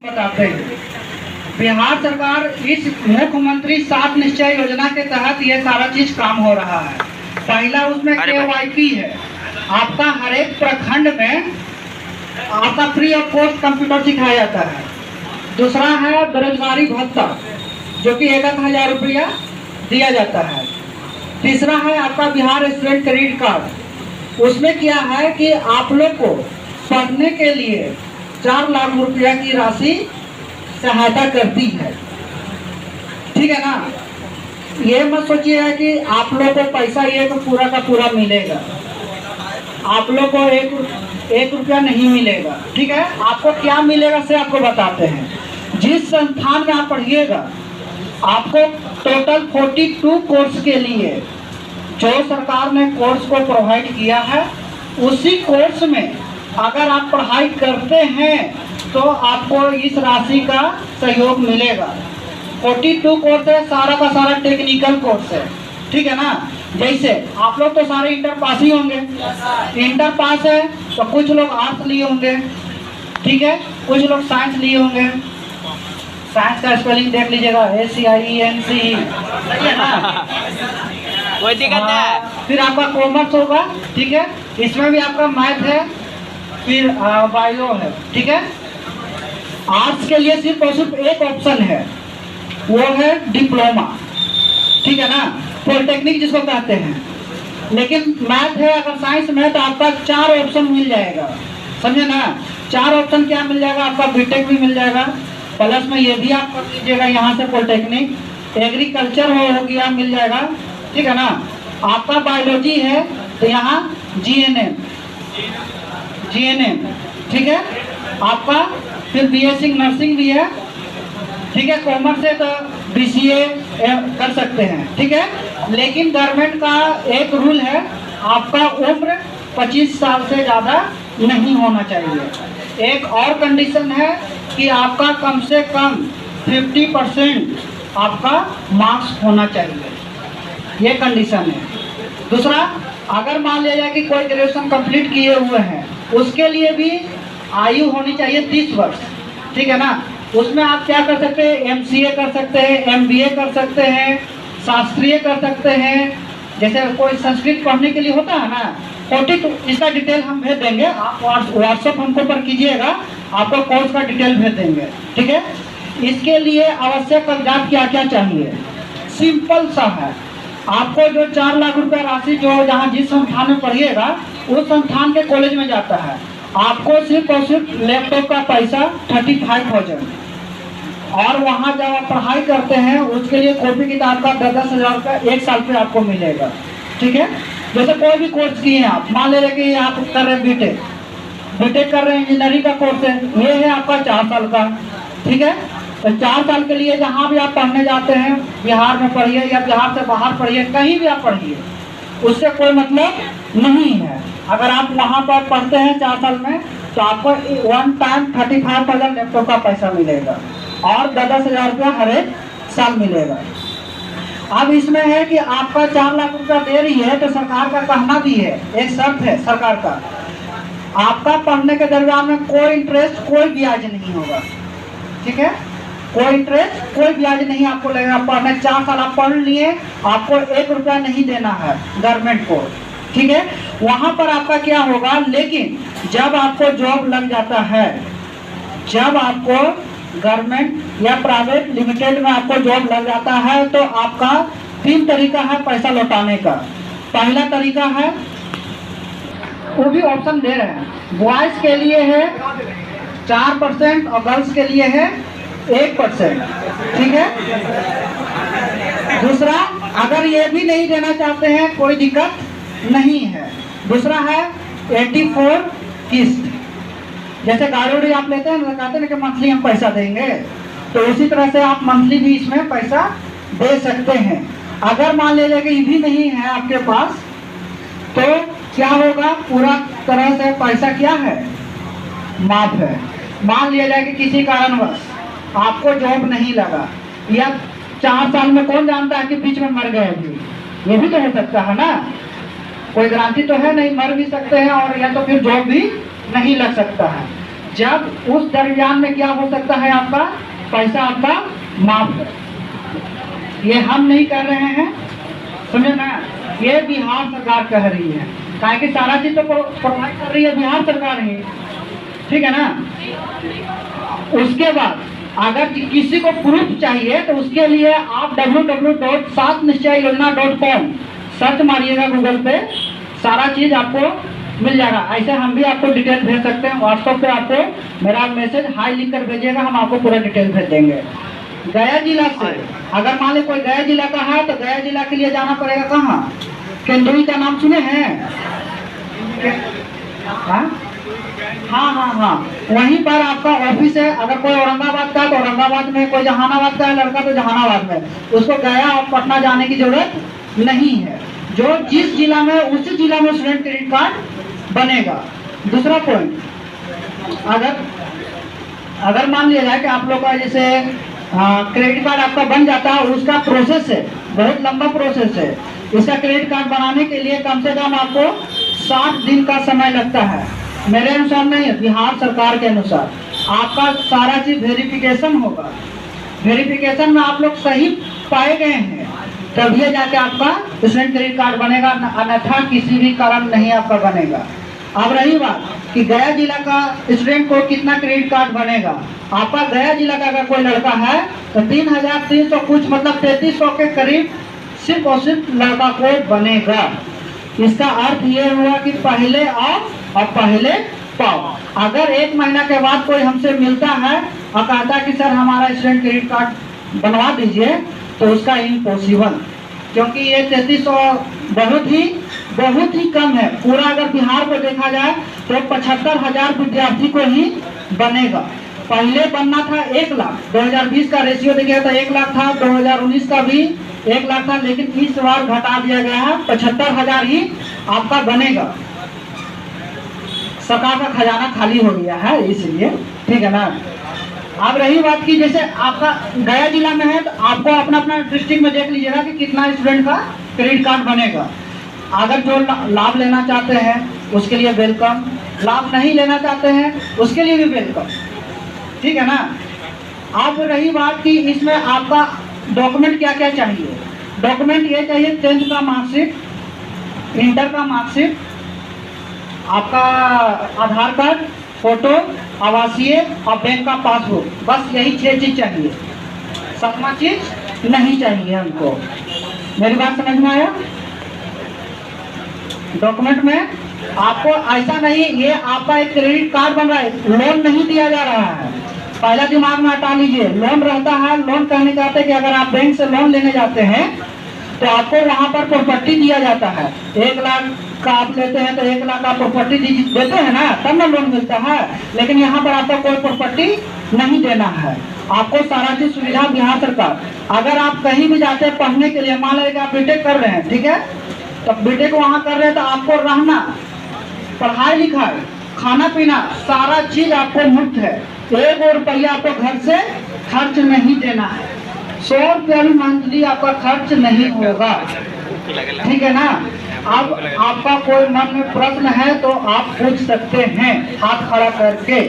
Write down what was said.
बताते हैं। बिहार सरकार इस मुख्यमंत्री 7 निश्चय योजना के तहत ये सारा चीज काम हो रहा है। पहला उसमें KYP है, आपका हर एक प्रखंड में आपका फ्री ऑफ कॉस्ट कंप्यूटर सिखाया जाता है। दूसरा है बेरोजगारी भत्ता जो कि 1,000 रुपया दिया जाता है। तीसरा है आपका बिहार स्टूडेंट क्रेडिट कार्ड, उसमें क्या है कि आप लोग को पढ़ने के लिए 4 लाख रुपया की राशि सहायता करती है। ठीक है ना। ये मत सोचिएगा कि आप लोग को पैसा ये तो पूरा का पूरा मिलेगा, आप लोग को एक रुपया नहीं मिलेगा। ठीक है, आपको क्या मिलेगा से आपको बताते हैं। जिस संस्थान में आप पढ़िएगा आपको टोटल 42 कोर्स के लिए जो सरकार ने कोर्स को प्रोवाइड किया है, उसी कोर्स में अगर आप पढ़ाई करते हैं तो आपको इस राशि का सहयोग मिलेगा। 42 कोर्स है, सारा का सारा टेक्निकल कोर्स है। ठीक है ना। जैसे आप लोग तो सारे इंटर पास ही होंगे, इंटर पास है तो कुछ लोग आर्ट्स लिए होंगे, ठीक है, कुछ लोग साइंस लिए होंगे। साइंस का स्पेलिंग देख लीजिएगा, SCIENCE, सही है ना। कोई दिक्कत नहीं है। फिर आपका कॉमर्स होगा, ठीक है, इसमें भी आपका मैथ है, फिर बायो है। ठीक है। आर्ट्स के लिए सिर्फ और सिर्फ एक ऑप्शन है, वो है डिप्लोमा। ठीक है ना, पॉलिटेक्निक जिसको कहते हैं। लेकिन मैथ है, अगर साइंस में है तो आपका 4 ऑप्शन मिल जाएगा, समझे ना। 4 ऑप्शन क्या मिल जाएगा, आपका बीटेक भी मिल जाएगा, प्लस में ये भी आप कर लीजिएगा यहाँ से पॉलिटेक्निक, एग्रीकल्चर हो गया मिल जाएगा। ठीक है ना। आपका बायोलॉजी है तो यहाँ GNM, ठीक है। आपका फिर BSc नर्सिंग भी है, ठीक है। कॉमर्स है तो BCA कर सकते हैं, ठीक है। लेकिन गवर्नमेंट का एक रूल है, आपका उम्र 25 साल से ज़्यादा नहीं होना चाहिए। एक और कंडीशन है कि आपका कम से कम 50% आपका मार्क्स होना चाहिए, ये कंडीशन है। दूसरा, अगर मान लिया जाए कि कोई ग्रेजुएशन कंप्लीट किए हुए हैं, उसके लिए भी आयु होनी चाहिए 30 वर्ष। ठीक है ना। उसमें आप क्या कर सकते हैं, MCA कर सकते हैं, MBA कर सकते हैं, शास्त्रीय कर सकते हैं। जैसे कोई संस्कृत पढ़ने के लिए होता है ना, 42, इसका डिटेल हम भेज देंगे, आप व्हाट्सएप हमको पर कीजिएगा, आपको कोर्स का डिटेल भेज देंगे। ठीक है। इसके लिए आवश्यक कागजात क्या क्या चाहिए, सिंपल सा है। आपको जो 4 लाख रुपया राशि जो जहाँ जिस संस्थान में पढ़िएगा उस संस्थान के कॉलेज में जाता है, आपको सिर्फ और सिर्फ लैपटॉप का पैसा 35,000, और वहाँ जब आप पढ़ाई करते हैं उसके लिए कॉपी किताब का 10,000 रुपया 1 साल पे आपको मिलेगा। ठीक है। जैसे कोई भी कोर्स किए हैं आप, मान ले रहे कि आप कर रहे हैं बीटेक कर रहे हैं, इंजीनियरिंग का कोर्स है, ये है आपका 4 साल का। ठीक है। तो 4 साल के लिए जहाँ भी आप पढ़ने जाते हैं, बिहार में पढ़िए या बिहार से बाहर पढ़िए, कहीं भी आप पढ़िए, उससे कोई मतलब नहीं है। अगर आप वहाँ पर पढ़ते हैं 4 साल में तो आपको वन टाइम 35,000 लैपटॉप का पैसा मिलेगा और 10,000 रुपया हर एक साल मिलेगा। अब इसमें है कि आपका 4 लाख रुपया दे रही है तो सरकार का कहना भी है, एक शर्त है सरकार का, आपका पढ़ने के दरमियान में कोई इंटरेस्ट कोई ब्याज नहीं होगा। ठीक है। कोई इंटरेस्ट कोई ब्याज नहीं आपको लगेगा। पढ़ने 4 साल आप पढ़ लिए, आपको 1 रुपया नहीं देना है गवर्नमेंट को। ठीक है। वहाँ पर आपका क्या होगा, लेकिन जब आपको जॉब लग जाता है, जब आपको गवर्नमेंट या प्राइवेट लिमिटेड में आपको जॉब लग जाता है, तो आपका 3 तरीका है पैसा लौटाने का। पहला तरीका है, वो भी ऑप्शन दे रहे हैं, बॉयज के लिए है 4% और गर्ल्स के लिए है 1%। ठीक है। दूसरा, अगर ये भी नहीं देना चाहते हैं कोई दिक्कत नहीं है। दूसरा है 84 किस्त, जैसे गाड़ी आप लेते हैं, कहते हैं कि मंथली हम पैसा देंगे, तो उसी तरह से आप मंथली भी इसमें पैसा दे सकते हैं। अगर मान लीजिए कि ये भी नहीं है आपके पास, तो क्या होगा, पूरा तरह से पैसा क्या है, माफ है। मान लिया जाए कि किसी कारणवश आपको जॉब नहीं लगा, या 4 साल में कौन जानता है कि बीच में मर गए भी, ये भी तो हो सकता है ना, कोई गारंटी तो है नहीं, मर भी सकते हैं, और या तो फिर जॉब भी नहीं लग सकता है। जब उस दरमियान में क्या हो सकता है, आपका पैसा आपका माफ है। ये हम नहीं कर रहे हैं, समझे ना, ये बिहार सरकार कह रही है, काहे कि सारा चीज तो प्रोवाइड कर रही है बिहार सरकार ही, ठीक है ना। उसके बाद अगर किसी को प्रूफ चाहिए तो उसके लिए आप www.7निश्चययोजना.com सर्च मारिएगा गूगल पे, सारा चीज आपको मिल जाएगा। ऐसे हम भी आपको डिटेल भेज सकते हैं, व्हाट्सएप पे आपको मेरा मैसेज हाई लिख कर भेजिएगा, हम आपको पूरा डिटेल भेज देंगे। गया जिला से अगर मान लो कोई गया जिला का है तो गया जिला के लिए जाना पड़ेगा कहाँ, केंदुई का नाम सुने हैं? हाँ, वहीं पर आपका ऑफिस है। अगर कोई औरंगाबाद का है तो औरंगाबाद में, कोई जहानाबाद का है लड़का तो जहानाबाद में, उसको गया और पटना जाने की जरूरत नहीं है। जो जिस जिला में, उसी जिला में स्टूडेंट क्रेडिट कार्ड बनेगा। दूसरा पॉइंट, अगर मान लिया जाए कि आप लोग का जैसे क्रेडिट कार्ड आपका बन जाता है, उसका प्रोसेस है, बहुत लंबा प्रोसेस है। इसका क्रेडिट कार्ड बनाने के लिए कम से कम आपको 60 दिन का समय लगता है। मेरे अनुसार नहीं है, बिहार सरकार के अनुसार आपका सारा चीज वेरिफिकेशन होगा। वेरिफिकेशन में आप लोग सही पाए गए हैं तभी जाके आपका स्टूडेंट क्रेडिट कार्ड बनेगा, अन्यथा किसी भी कारण नहीं आपका बनेगा। अब रही बात कि गया जिला का स्टूडेंट को कितना क्रेडिट कार्ड बनेगा, आपका गया जिला का अगर कोई लड़का है तो 3300 कुछ, मतलब 3300 के करीब सिर्फ और सिर्फ लड़का को बनेगा। इसका अर्थ ये हुआ कि पहले आओ और पहले पाओ। अगर 1 महीना के बाद कोई हमसे मिलता है और कहता है कि सर हमारा स्टूडेंट क्रेडिट कार्ड बनवा दीजिए, तो उसका इम्पॉसिबल, क्योंकि ये 3300 बहुत ही कम है। पूरा अगर बिहार को देखा जाए तो 75,000 विद्यार्थी को ही बनेगा। पहले बनना था 1 लाख, 2020 का रेशियो देखिए तो 1 लाख था, 2019 का भी 1 लाख था, लेकिन इस बार घटा दिया गया है, 75,000 ही आपका बनेगा। सरकार का खजाना खाली हो गया है इसलिए, ठीक है ना। अब रही बात की जैसे आपका गया जिला में है तो आपको अपना अपना डिस्ट्रिक्ट में देख लीजिएगा कि कितना स्टूडेंट का क्रेडिट कार्ड बनेगा। अगर जो लाभ लेना चाहते हैं उसके लिए वेलकम, लाभ नहीं लेना चाहते हैं उसके लिए भी वेलकम, ठीक है ना। अब रही बात कि इसमें आपका डॉक्यूमेंट क्या क्या चाहिए। डॉक्यूमेंट ये चाहिए 10th का मार्कशीट, इंटर का मार्कशीट, आपका आधार कार्ड, फोटो, आवासीय और बैंक का पासबुक, बस यही 6 चीज चाहिए। 7वां चीज नहीं चाहिए हमको। मेरी बात समझ में आया? डॉक्यूमेंट में आपको ऐसा नहीं, ये आपका एक क्रेडिट कार्ड बन रहा है, लोन नहीं दिया जा रहा है। पहला दिमाग में हटा लीजिए, लोन रहता है। लोन कहने जाते हैं कि अगर आप बैंक से लोन लेने जाते हैं तो आपको वहां पर प्रॉपर्टी दिया जाता है। 1 लाख का आप लेते हैं तो 1 लाख का प्रॉपर्टी देते हैं ना, तब ना लोन मिलता है। लेकिन यहाँ पर आपको कोई प्रॉपर्टी नहीं देना है, आपको सारा चीज सुविधा बिहार सरकार। अगर आप कहीं भी जाते हैं पढ़ने के लिए, मान लीजिए आप बीटेक कर रहे हैं, ठीक है, तो बीटेक वहाँ कर रहे हैं तो आपको रहना, पढ़ाई लिखाई, खाना पीना, सारा चीज आपको मुफ्त है। 1 रुपया आपको घर से खर्च नहीं देना है। 100 रुपया भी मंथली आपका खर्च नहीं होगा, ठीक है ना। अब आपका कोई मन में प्रश्न है तो आप पूछ सकते हैं हाथ खड़ा करके।